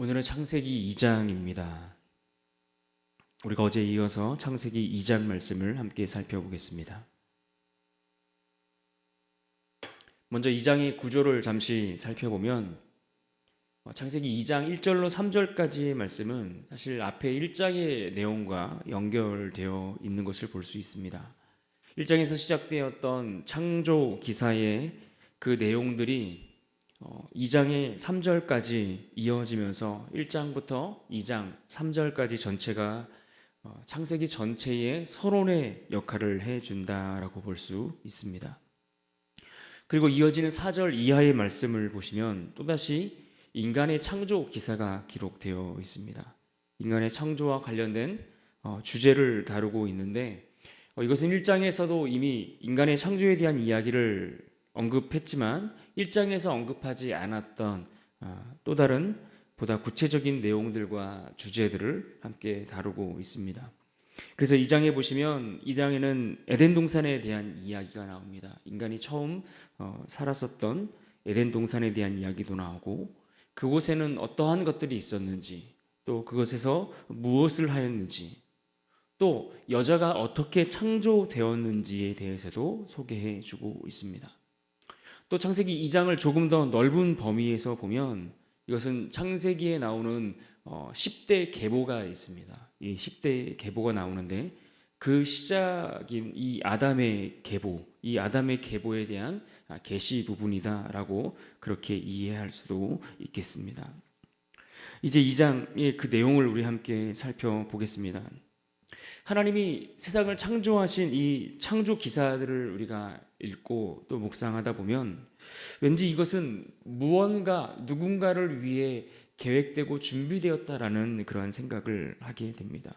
오늘은 창세기 2장입니다. 우리가 어제 이어서 창세기 2장 말씀을 함께 살펴보겠습니다. 먼저 2장의 구조를 잠시 살펴보면 창세기 2장 1절로 3절까지의 말씀은 사실 앞에 1장의 내용과 연결되어 있는 것을 볼 수 있습니다. 1장에서 시작되었던 창조 기사의 그 내용들이 2장의 3절까지 이어지면서 1장부터 2장 3절까지 전체가 창세기 전체의 서론의 역할을 해준다라고 볼 수 있습니다. 그리고 이어지는 4절 이하의 말씀을 보시면 또다시 인간의 창조 기사가 기록되어 있습니다. 인간의 창조와 관련된 주제를 다루고 있는데 이것은 1장에서도 이미 인간의 창조에 대한 이야기를 언급했지만 1장에서 언급하지 않았던 또 다른 보다 구체적인 내용들과 주제들을 함께 다루고 있습니다. 그래서 2장에 보시면 2장에는 에덴 동산에 대한 이야기가 나옵니다. 인간이 처음 살았었던 에덴 동산에 대한 이야기도 나오고 그곳에는 어떠한 것들이 있었는지 또 그것에서 무엇을 하였는지 또 여자가 어떻게 창조되었는지에 대해서도 소개해 주고 있습니다. 또 창세기 2장을 조금 더 넓은 범위에서 보면 이것은 창세기에 나오는 10대 계보가 있습니다. 이 10대 계보가 나오는데 그 시작인 이 아담의 계보, 이 아담의 계보에 대한 계시 부분이다라고 그렇게 이해할 수도 있겠습니다. 이제 2장의 그 내용을 우리 함께 살펴보겠습니다. 하나님이 세상을 창조하신 이 창조 기사들을 우리가 읽고 또 묵상하다 보면 왠지 이것은 무언가 누군가를 위해 계획되고 준비되었다라는 그러한 생각을 하게 됩니다.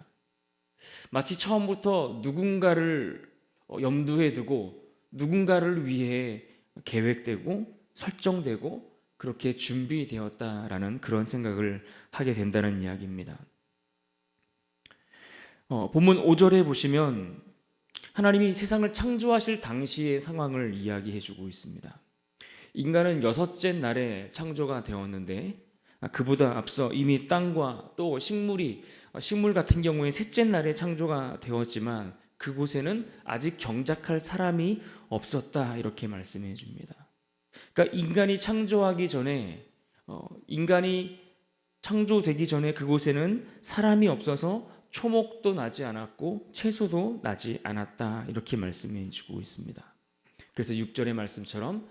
마치 처음부터 누군가를 염두에 두고 누군가를 위해 계획되고 설정되고 그렇게 준비되었다라는 그런 생각을 하게 된다는 이야기입니다. 본문 5절에 보시면 하나님이 세상을 창조하실 당시의 상황을 이야기해 주고 있습니다. 인간은 여섯째 날에 창조가 되었는데 그보다 앞서 이미 땅과 또 식물 같은 경우에 셋째 날에 창조가 되었지만 그곳에는 아직 경작할 사람이 없었다 이렇게 말씀해 줍니다. 그러니까 인간이 창조하기 전에 인간이 창조되기 전에 그곳에는 사람이 없어서 초목도 나지 않았고 채소도 나지 않았다 이렇게 말씀해 주고 있습니다. 그래서 6절의 말씀처럼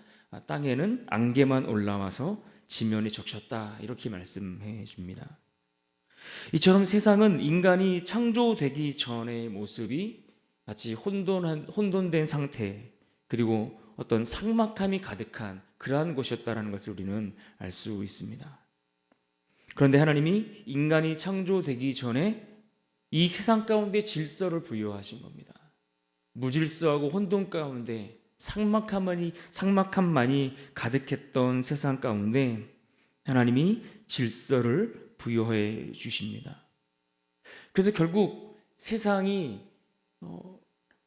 땅에는 안개만 올라와서 지면이 적셨다 이렇게 말씀해 줍니다. 이처럼 세상은 인간이 창조되기 전의 모습이 마치 혼돈된 상태 그리고 어떤 삭막함이 가득한 그러한 곳이었다는 것을 우리는 알 수 있습니다. 그런데 하나님이 인간이 창조되기 전에 이 세상 가운데 질서를 부여하신 겁니다. 무질서하고 혼돈 가운데 삭막함만이 가득했던 세상 가운데 하나님이 질서를 부여해 주십니다. 그래서 결국 세상이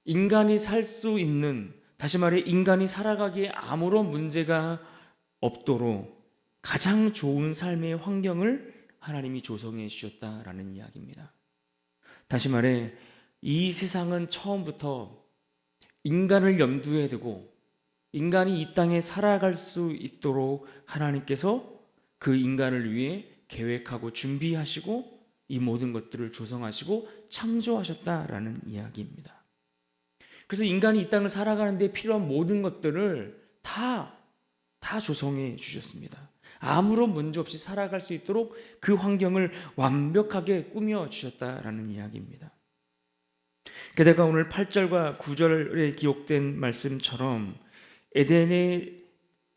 인간이 살 수 있는, 다시 말해 인간이 살아가기에 아무런 문제가 없도록 가장 좋은 삶의 환경을 하나님이 조성해 주셨다라는 이야기입니다. 다시 말해 이 세상은 처음부터 인간을 염두에 두고 인간이 이 땅에 살아갈 수 있도록 하나님께서 그 인간을 위해 계획하고 준비하시고 이 모든 것들을 조성하시고 창조하셨다라는 이야기입니다. 그래서 인간이 이 땅을 살아가는 데 필요한 모든 것들을 다 조성해 주셨습니다. 아무런 문제 없이 살아갈 수 있도록 그 환경을 완벽하게 꾸며 주셨다라는 이야기입니다. 게다가 오늘 8절과 9절에 기록된 말씀처럼 에덴에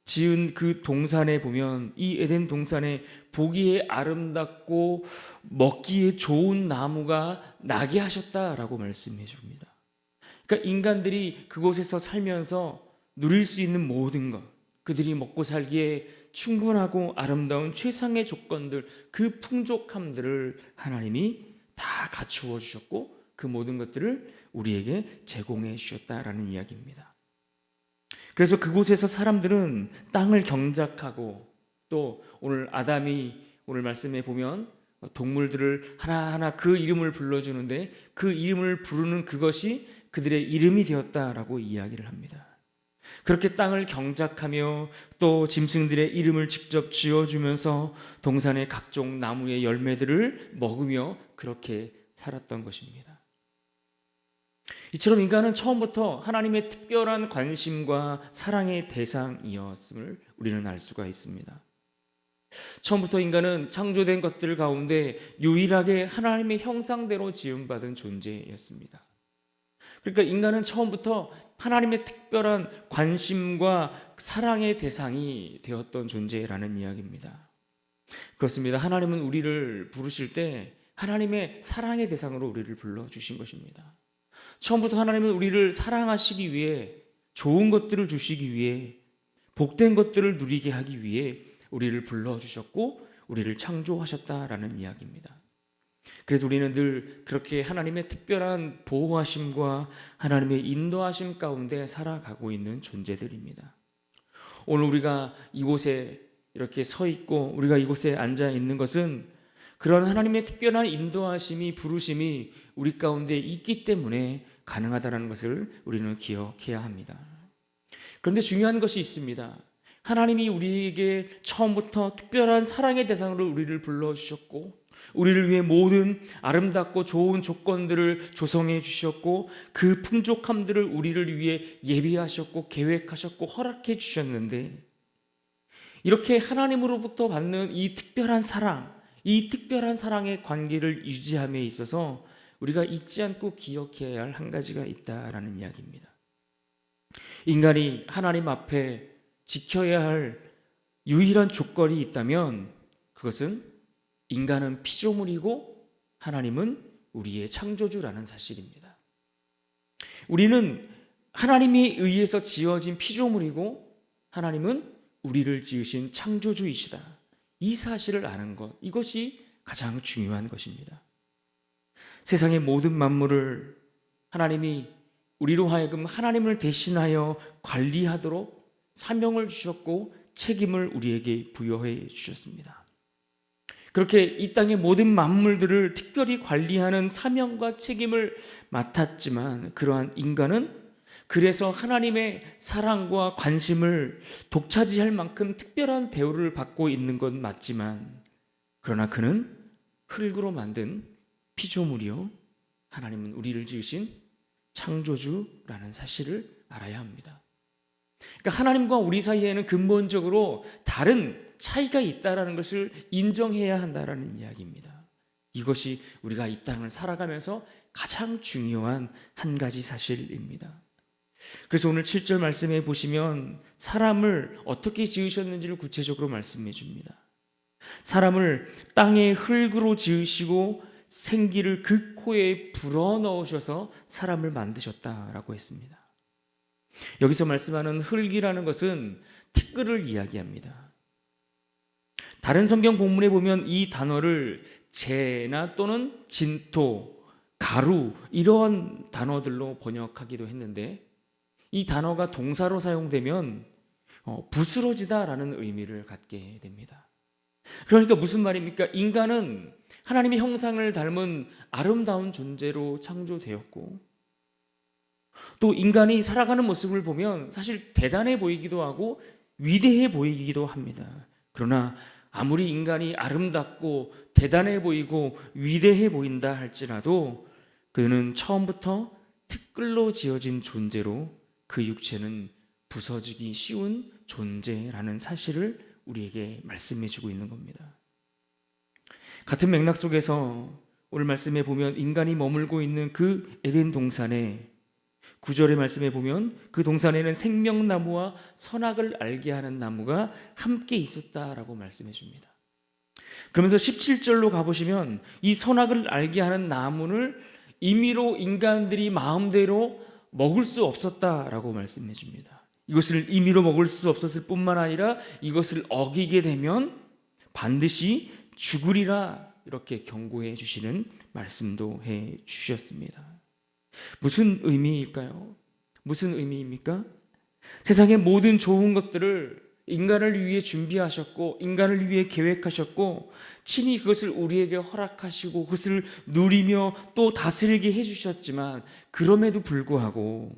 지은 그 동산에 보면 이 에덴 동산에 보기에 아름답고 먹기에 좋은 나무가 나게 하셨다라고 말씀해 줍니다. 그러니까 인간들이 그곳에서 살면서 누릴 수 있는 모든 것, 그들이 먹고 살기에 충분하고 아름다운 최상의 조건들, 그 풍족함들을 하나님이 다 갖추어 주셨고 그 모든 것들을 우리에게 제공해 주셨다라는 이야기입니다. 그래서 그곳에서 사람들은 땅을 경작하고 또 오늘 아담이 오늘 말씀에 보면 동물들을 하나하나 그 이름을 불러주는데 그 이름을 부르는 그것이 그들의 이름이 되었다라고 이야기를 합니다. 그렇게 땅을 경작하며 또 짐승들의 이름을 직접 지어주면서 동산의 각종 나무의 열매들을 먹으며 그렇게 살았던 것입니다. 이처럼 인간은 처음부터 하나님의 특별한 관심과 사랑의 대상이었음을 우리는 알 수가 있습니다. 처음부터 인간은 창조된 것들 가운데 유일하게 하나님의 형상대로 지음받은 존재였습니다. 그러니까 인간은 처음부터 하나님의 특별한 관심과 사랑의 대상이 되었던 존재라는 이야기입니다. 그렇습니다. 하나님은 우리를 부르실 때 하나님의 사랑의 대상으로 우리를 불러주신 것입니다. 처음부터 하나님은 우리를 사랑하시기 위해, 좋은 것들을 주시기 위해, 복된 것들을 누리게 하기 위해 우리를 불러주셨고 우리를 창조하셨다라는 이야기입니다. 그래서 우리는 늘 그렇게 하나님의 특별한 보호하심과 하나님의 인도하심 가운데 살아가고 있는 존재들입니다. 오늘 우리가 이곳에 이렇게 서 있고 우리가 이곳에 앉아 있는 것은 그런 하나님의 특별한 인도하심이, 부르심이 우리 가운데 있기 때문에 가능하다는 것을 우리는 기억해야 합니다. 그런데 중요한 것이 있습니다. 하나님이 우리에게 처음부터 특별한 사랑의 대상으로 우리를 불러주셨고 우리를 위해 모든 아름답고 좋은 조건들을 조성해 주셨고 그 풍족함들을 우리를 위해 예비하셨고 계획하셨고 허락해 주셨는데 이렇게 하나님으로부터 받는 이 특별한 사랑, 이 특별한 사랑의 관계를 유지함에 있어서 우리가 잊지 않고 기억해야 할 한 가지가 있다라는 이야기입니다. 인간이 하나님 앞에 지켜야 할 유일한 조건이 있다면 그것은 인간은 피조물이고 하나님은 우리의 창조주라는 사실입니다. 우리는 하나님에 의해서 지어진 피조물이고 하나님은 우리를 지으신 창조주이시다. 이 사실을 아는 것, 이것이 가장 중요한 것입니다. 세상의 모든 만물을 하나님이 우리로 하여금 하나님을 대신하여 관리하도록 사명을 주셨고 책임을 우리에게 부여해 주셨습니다. 그렇게 이 땅의 모든 만물들을 특별히 관리하는 사명과 책임을 맡았지만 그러한 인간은 그래서 하나님의 사랑과 관심을 독차지할 만큼 특별한 대우를 받고 있는 건 맞지만 그러나 그는 흙으로 만든 피조물이요 하나님은 우리를 지으신 창조주라는 사실을 알아야 합니다. 그러니까 하나님과 우리 사이에는 근본적으로 다른 차이가 있다라는 것을 인정해야 한다라는 이야기입니다. 이것이 우리가 이 땅을 살아가면서 가장 중요한 한 가지 사실입니다. 그래서 오늘 7절 말씀에 보시면 사람을 어떻게 지으셨는지를 구체적으로 말씀해 줍니다. 사람을 땅의 흙으로 지으시고 생기를 그 코에 불어넣으셔서 사람을 만드셨다라고 했습니다. 여기서 말씀하는 흙이라는 것은 티끌을 이야기합니다. 다른 성경 본문에 보면 이 단어를 재나 또는 진토, 가루 이런 단어들로 번역하기도 했는데 이 단어가 동사로 사용되면 부스러지다라는 의미를 갖게 됩니다. 그러니까 무슨 말입니까? 인간은 하나님의 형상을 닮은 아름다운 존재로 창조되었고 또 인간이 살아가는 모습을 보면 사실 대단해 보이기도 하고 위대해 보이기도 합니다. 그러나 아무리 인간이 아름답고 대단해 보이고 위대해 보인다 할지라도 그는 처음부터 티끌로 지어진 존재로 그 육체는 부서지기 쉬운 존재라는 사실을 우리에게 말씀해 주고 있는 겁니다. 같은 맥락 속에서 오늘 말씀에 보면 인간이 머물고 있는 그 에덴 동산에 9절의 말씀에 보면 그 동산에는 생명나무와 선악을 알게 하는 나무가 함께 있었다라고 말씀해 줍니다. 그러면서 17절로 가보시면 이 선악을 알게 하는 나무를 임의로 인간들이 마음대로 먹을 수 없었다라고 말씀해 줍니다. 이것을 임의로 먹을 수 없었을 뿐만 아니라 이것을 어기게 되면 반드시 죽으리라 이렇게 경고해 주시는 말씀도 해 주셨습니다. 무슨 의미일까요? 무슨 의미입니까? 세상의 모든 좋은 것들을 인간을 위해 준비하셨고 인간을 위해 계획하셨고 친히 그것을 우리에게 허락하시고 그것을 누리며 또 다스리게 해주셨지만 그럼에도 불구하고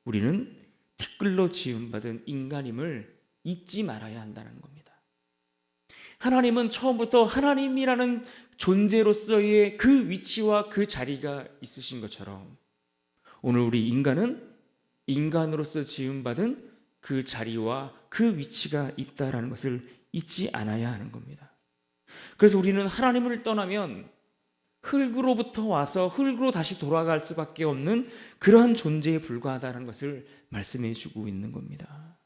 우리는 티끌로 지음받은 인간임을 잊지 말아야 한다는 겁니다. 하나님은 처음부터 하나님이라는 존재로서의 그 위치와 그 자리가 있으신 것처럼 오늘 우리 인간은 인간으로서 지음받은 그 자리와 그 위치가 있다라는 것을 잊지 않아야 하는 겁니다. 그래서 우리는 하나님을 떠나면 흙으로부터 와서 흙으로 다시 돌아갈 수밖에 없는 그러한 존재에 불과하다는 것을 말씀해 주고 있는 겁니다.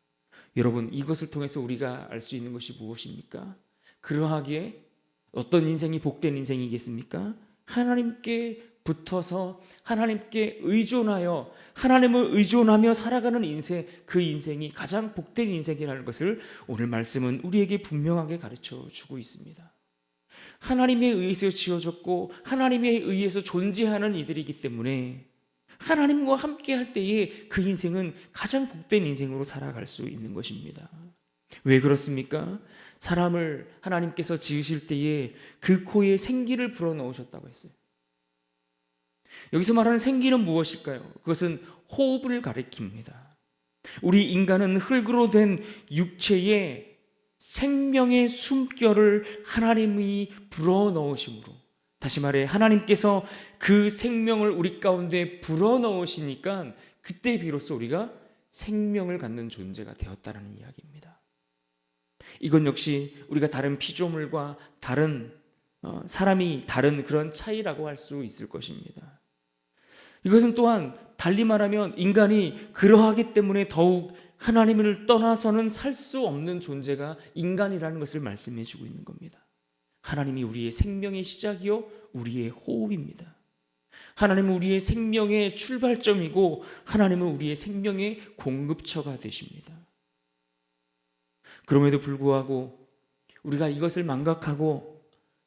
여러분, 이것을 통해서 우리가 알 수 있는 것이 무엇입니까? 그러하기에 어떤 인생이 복된 인생이겠습니까? 하나님께 붙어서 하나님께 의존하여 하나님을 의존하며 살아가는 인생, 그 인생이 가장 복된 인생이라는 것을 오늘 말씀은 우리에게 분명하게 가르쳐 주고 있습니다. 하나님에 의해서 지어졌고 하나님에 의해서 존재하는 이들이기 때문에 하나님과 함께 할 때에 그 인생은 가장 복된 인생으로 살아갈 수 있는 것입니다. 왜 그렇습니까? 사람을 하나님께서 지으실 때에 그 코에 생기를 불어넣으셨다고 했어요. 여기서 말하는 생기는 무엇일까요? 그것은 호흡을 가리킵니다. 우리 인간은 흙으로 된 육체에 생명의 숨결을 하나님이 불어넣으심으로, 다시 말해 하나님께서 그 생명을 우리 가운데 불어넣으시니까 그때 비로소 우리가 생명을 갖는 존재가 되었다는 이야기입니다. 이건 역시 우리가 다른 피조물과 다른 사람이 다른 그런 차이라고 할 수 있을 것입니다. 이것은 또한 달리 말하면 인간이 그러하기 때문에 더욱 하나님을 떠나서는 살 수 없는 존재가 인간이라는 것을 말씀해 주고 있는 겁니다. 하나님이 우리의 생명의 시작이요 우리의 호흡입니다. 하나님은 우리의 생명의 출발점이고 하나님은 우리의 생명의 공급처가 되십니다. 그럼에도 불구하고 우리가 이것을 망각하고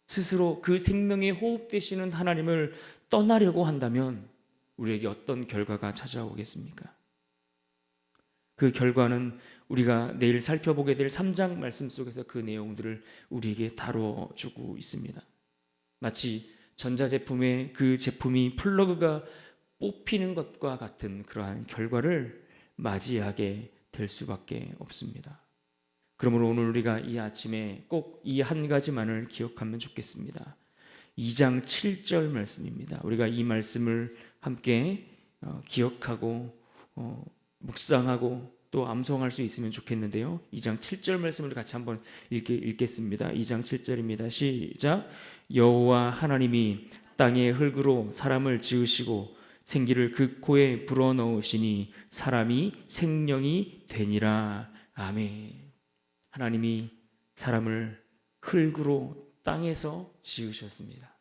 스스로 그 생명의 호흡 되시는 하나님을 떠나려고 한다면 우리에게 어떤 결과가 찾아오겠습니까? 그 결과는 우리가 내일 살펴보게 될 3장 말씀 속에서 그 내용들을 우리에게 다뤄주고 있습니다. 마치 전자제품의 그 제품이 플러그가 뽑히는 것과 같은 그러한 결과를 맞이하게 될 수밖에 없습니다. 그러므로 오늘 우리가 이 아침에 꼭 이 한 가지만을 기억하면 좋겠습니다. 2장 7절 말씀입니다. 우리가 이 말씀을 함께 기억하고 묵상하고 또 암송할 수 있으면 좋겠는데요. 2장 7절 말씀을 같이 한번 읽겠습니다. 2장 7절입니다. 시작. 여호와 하나님이 땅의 흙으로 사람을 지으시고 생기를 그 코에 불어넣으시니 사람이 생명이 되니라. 아멘. 하나님이 사람을 흙으로 땅에서 지으셨습니다.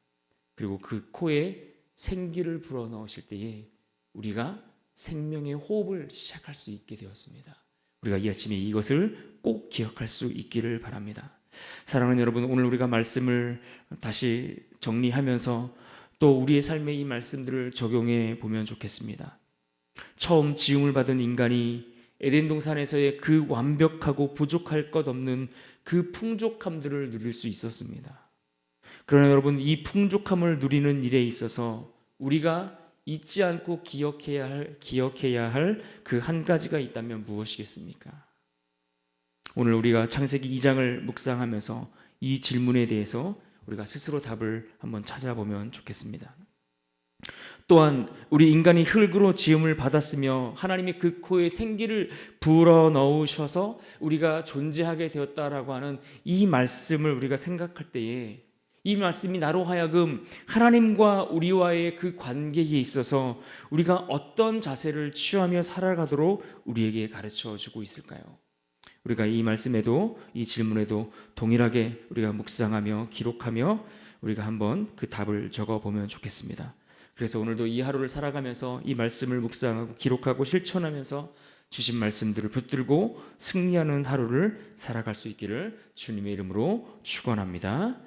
그리고 그 코에 생기를 불어넣으실 때에 우리가 생명의 호흡을 시작할 수 있게 되었습니다. 우리가 이 아침에 이것을 꼭 기억할 수 있기를 바랍니다. 사랑하는 여러분, 오늘 우리가 말씀을 다시 정리하면서 또 우리의 삶에 이 말씀들을 적용해 보면 좋겠습니다. 처음 지음을 받은 인간이 에덴 동산에서의 그 완벽하고 부족할 것 없는 그 풍족함들을 누릴 수 있었습니다. 그러나 여러분, 이 풍족함을 누리는 일에 있어서 우리가 잊지 않고 기억해야 할 그 한 가지가 있다면 무엇이겠습니까? 오늘 우리가 창세기 2장을 묵상하면서 이 질문에 대해서 우리가 스스로 답을 한번 찾아보면 좋겠습니다. 또한 우리 인간이 흙으로 지음을 받았으며 하나님이 그 코에 생기를 불어넣으셔서 우리가 존재하게 되었다라고 하는 이 말씀을 우리가 생각할 때에 이 말씀이 나로 하여금 하나님과 우리와의 그 관계에 있어서 우리가 어떤 자세를 취하며 살아가도록 우리에게 가르쳐 주고 있을까요? 우리가 이 말씀에도 이 질문에도 동일하게 우리가 묵상하며 기록하며 우리가 한번 그 답을 적어보면 좋겠습니다. 그래서 오늘도 이 하루를 살아가면서 이 말씀을 묵상하고 기록하고 실천하면서 주신 말씀들을 붙들고 승리하는 하루를 살아갈 수 있기를 주님의 이름으로 축원합니다.